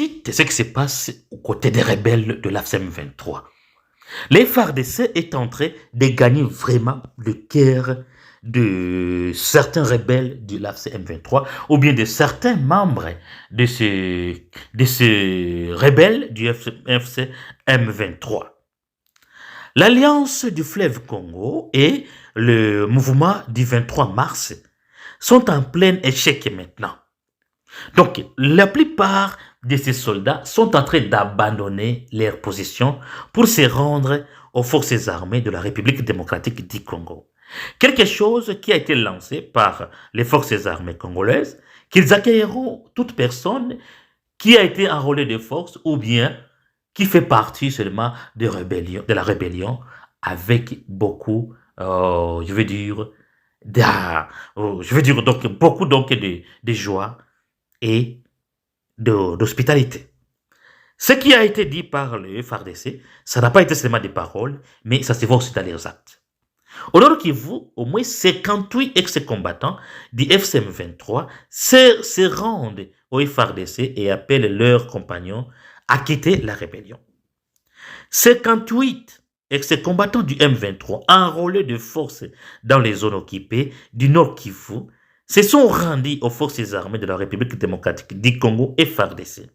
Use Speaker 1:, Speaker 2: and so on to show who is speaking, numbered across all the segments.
Speaker 1: Dites ce qui se passe aux côtés des rebelles de l'AFC M23. Les FARDC est en train de gagner vraiment le cœur de certains rebelles de l'AFC M23 ou bien de certains membres de ces rebelles du FC M23. L'Alliance du fleuve Congo et le mouvement du 23 mars sont en plein échec maintenant. Donc, la plupart de ces soldats sont en train d'abandonner leur position pour se rendre aux forces armées de la République démocratique du Congo. Quelque chose qui a été lancé par les forces armées congolaises, qu'ils accueilleront toute personne qui a été enrôlée de force ou bien qui fait partie seulement de la rébellion avec beaucoup, donc beaucoup donc de joie et d'hospitalité. Ce qui a été dit par le FARDC, ça n'a pas été seulement des paroles, mais ça se voit aussi dans les actes. Au Nord Kivu, au moins 58 ex-combattants du FCM 23 se rendent au FARDC et appellent leurs compagnons à quitter la rébellion. 58 ex-combattants du M23 enrôlés de force dans les zones occupées du Nord Kivu se sont rendus aux forces armées de la République démocratique du Congo et FARDC.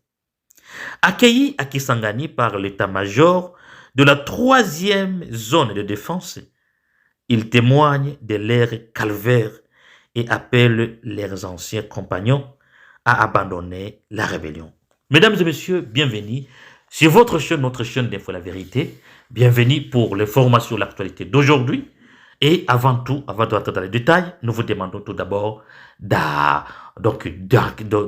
Speaker 1: Accueillis à Kisangani par l'état-major de la 3e zone de défense, ils témoignent de leur calvaire et appellent leurs anciens compagnons à abandonner la rébellion. Mesdames et messieurs, bienvenue sur votre chaîne, notre chaîne d'Info La Vérité. Bienvenue pour l'information sur l'actualité d'aujourd'hui. Et avant tout, avant de rentrer dans les détails, nous vous demandons tout d'abord de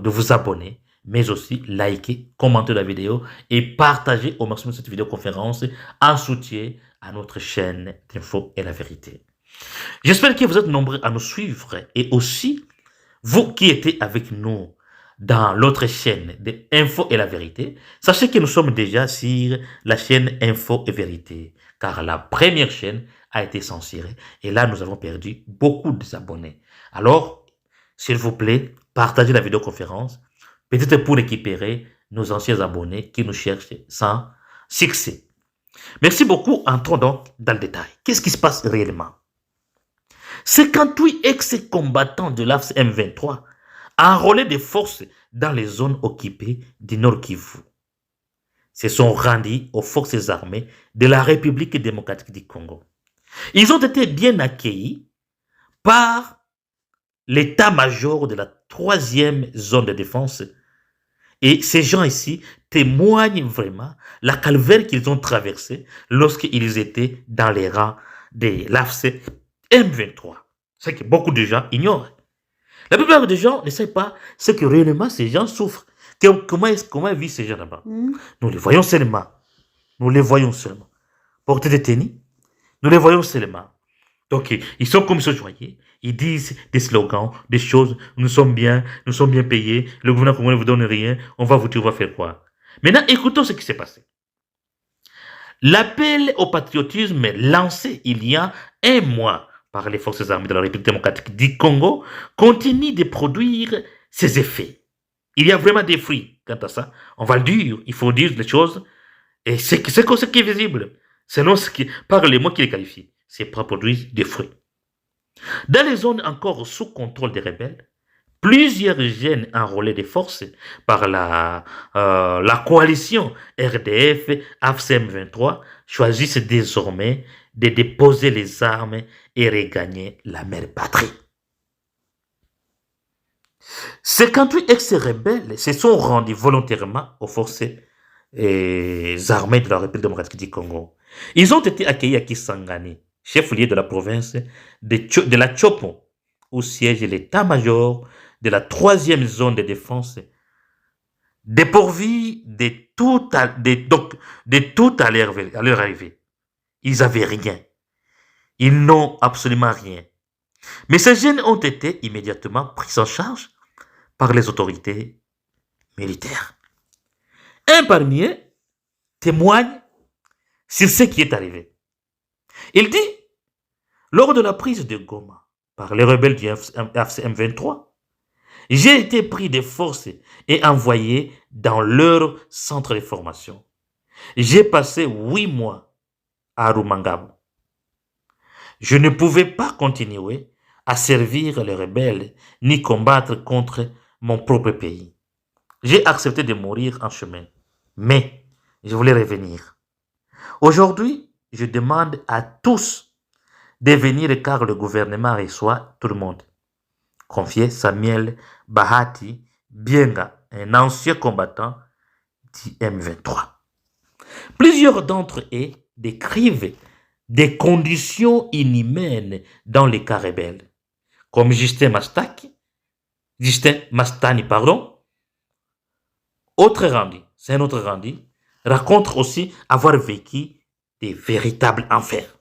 Speaker 1: vous abonner, mais aussi liker, commenter la vidéo et partager au maximum cette vidéoconférence en soutien à notre chaîne d'Info et La Vérité. J'espère que vous êtes nombreux à nous suivre et aussi, vous qui étiez avec nous dans l'autre chaîne d'Info et La Vérité, sachez que nous sommes déjà sur la chaîne Info et Vérité, car la première chaîne a été censurée et là nous avons perdu beaucoup d'abonnés. Alors, s'il vous plaît, partagez la vidéoconférence, peut-être pour récupérer nos anciens abonnés qui nous cherchent sans succès. Merci beaucoup, entrons donc dans le détail. Qu'est-ce qui se passe réellement? 58 ex-combattants de l'AFC M23 enrôlés de forces dans les zones occupées du Nord Kivu se sont rendus aux forces armées de la République démocratique du Congo. Ils ont été bien accueillis par l'état-major de la 3e zone de défense. Et ces gens ici témoignent vraiment la calvaire qu'ils ont traversée lorsqu'ils étaient dans les rangs de l'AFC M23. C'est que beaucoup de gens ignorent. La plupart des gens ne savent pas ce que réellement ces gens souffrent. Comment vivent ces gens là-bas? Nous les voyons seulement. Nous les voyons seulement. Porter des tennis, nous les voyons seulement. Donc, ils sont comme ce joyeux. Ils disent des slogans, des choses. Nous sommes bien payés. Le gouvernement congolais ne vous donne rien. On va vous dire, on va faire quoi? Maintenant, écoutons ce qui s'est passé. L'appel au patriotisme lancé il y a un mois par les forces armées de la République démocratique du Congo continue de produire ses effets. Il y a vraiment des fruits quant à ça. On va le dire, il faut dire les choses. Et c'est ce qui est visible. Selon par les mots qui les qualifient. C'est pour produire des fruits. Dans les zones encore sous contrôle des rebelles, plusieurs jeunes enrôlés de forces par la coalition RDF AFCM 23 choisissent désormais de déposer les armes et regagner la mère patrie. 58 ex-rebelles se sont rendus volontairement aux forces armées de la République démocratique du Congo. Ils ont été accueillis à Kisangani, chef-lieu de la province de la Tchopo, où siège l'état-major de la 3e zone de défense, dépourvu de tout à leur arrivée. Ils n'avaient rien. Ils n'ont absolument rien. Mais ces jeunes ont été immédiatement pris en charge par les autorités militaires. Un parmi eux témoigne sur ce qui est arrivé. Il dit, lors de la prise de Goma par les rebelles du FCM 23, J'ai été pris de force et envoyé dans leur centre de formation. J'ai passé 8 mois à Rumangabo. Je ne pouvais pas continuer à servir les rebelles ni combattre contre mon propre pays. J'ai accepté de mourir en chemin, mais je voulais revenir. Aujourd'hui, je demande à tous de venir car le gouvernement reçoit tout le monde. Confié Samuel Bahati Bienga, un ancien combattant du M23. Plusieurs d'entre eux décrivent des conditions inhumaines dans les cas rebelles, comme Justin Mastani, autre Randi, c'est un autre Randi, raconte aussi avoir vécu des véritables enfers.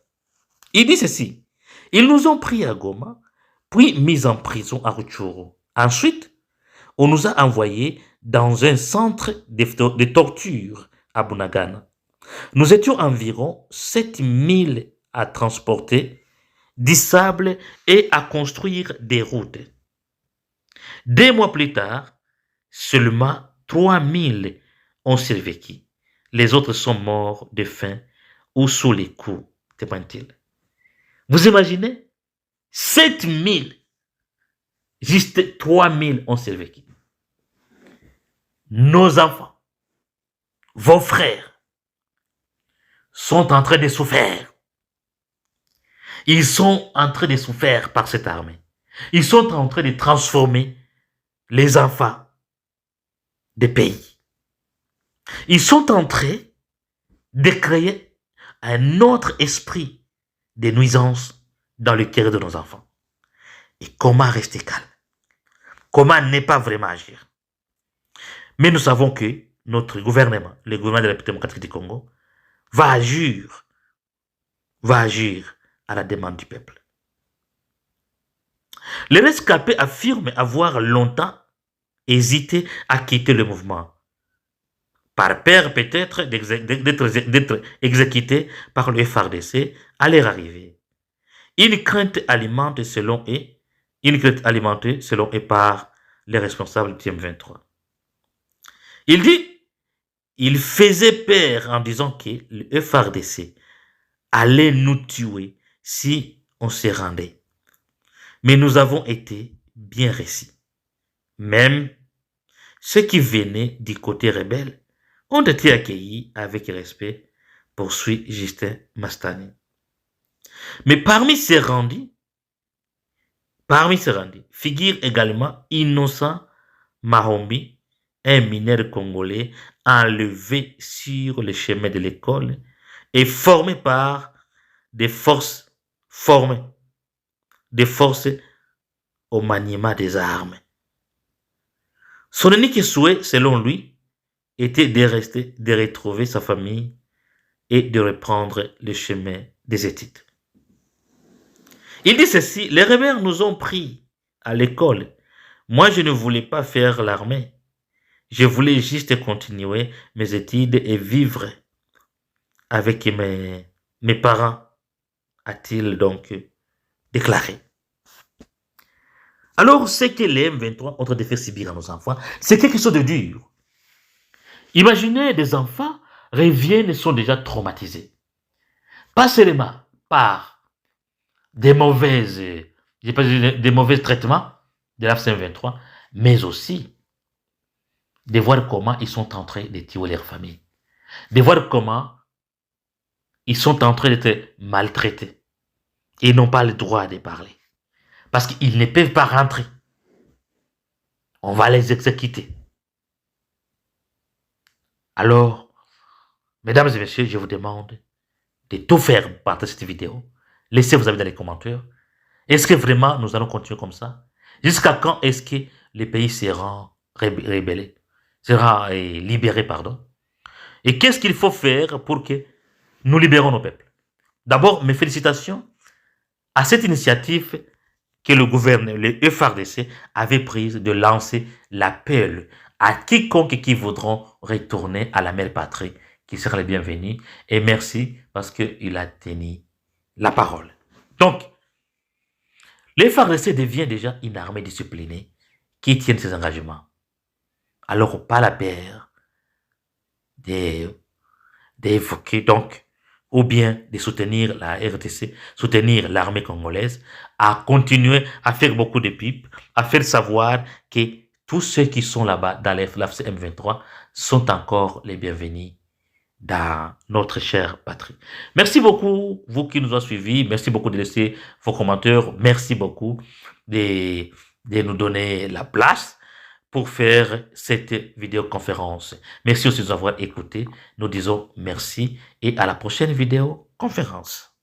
Speaker 1: Il dit ceci: ils nous ont pris à Goma, puis mis en prison à Rutshuru. Ensuite, on nous a envoyés dans un centre de torture à Bunagana. Nous étions environ 7000 à transporter du sable et à construire des routes. 2 mois plus tard, seulement 3000 ont survécu. Les autres sont morts de faim ou sous les coups, témoigne-t-il. Vous imaginez? 7000, juste 3000 ont survécu. Nos enfants, vos frères, sont en train de souffrir. Ils sont en train de souffrir par cette armée. Ils sont en train de transformer les enfants des pays. Ils sont en train de créer un autre esprit de nuisance dans le cœur de nos enfants. Et comment rester calme? Comment ne pas vraiment agir? Mais nous savons que notre gouvernement, le gouvernement de la République démocratique du Congo, va agir à la demande du peuple. Les rescapés affirment avoir longtemps hésité à quitter le mouvement, par peur peut-être d'être exécutés par le FARDC à leur arrivée. Une crainte alimentée selon eux par les responsables du M23. Il dit, il faisait peur en disant que le FARDC allait nous tuer si on se rendait. Mais nous avons été bien reçus. Même ceux qui venaient du côté rebelle ont été accueillis avec respect, poursuit Justin Mastani. Mais parmi ces rendus, figure également Innocent Mahombi, un mineur congolais enlevé sur le chemin de l'école et formé par des forces au maniement des armes. Son unique souhait, selon lui, était de retrouver sa famille et de reprendre le chemin des études. Il dit ceci: les rebelles nous ont pris à l'école. Moi, je ne voulais pas faire l'armée. Je voulais juste continuer mes études et vivre avec mes parents, a-t-il donc déclaré. Alors, ce que les M23 ont en train de faire subir à nos enfants, c'est quelque chose de dur. Imaginez des enfants reviennent et sont déjà traumatisés. Pas seulement par des mauvais traitements de l'AFC-M23, mais aussi de voir comment ils sont en train de tuer leur famille. De voir comment ils sont en train d'être maltraités. Et n'ont pas le droit de parler. Parce qu'ils ne peuvent pas rentrer. On va les exécuter. Alors, mesdames et messieurs, je vous demande de tout faire partager cette vidéo. Laissez vos avis dans les commentaires. Est-ce que vraiment nous allons continuer comme ça? Jusqu'à quand est-ce que les pays seront libérés, pardon? Et qu'est-ce qu'il faut faire pour que nous libérons nos peuples? D'abord, mes félicitations à cette initiative que le gouvernement, le FARDC, avait prise de lancer l'appel à quiconque qui voudront retourner à la mère patrie, qui sera le bienvenu. Et merci parce qu'il a tenu la parole. Donc, le FARDC devient déjà une armée disciplinée qui tiennent ces engagements. Alors, pas la paire d'évoquer donc, ou bien de soutenir la RDC, soutenir l'armée congolaise, à continuer à faire beaucoup de pipes, à faire savoir que tous ceux qui sont là-bas dans l'AFC M23 sont encore les bienvenus dans notre chère patrie. Merci beaucoup, vous qui nous avez suivis. Merci beaucoup de laisser vos commentaires. Merci beaucoup de nous donner la place pour faire cette vidéoconférence. Merci aussi de nous avoir écoutés. Nous disons merci et à la prochaine vidéoconférence.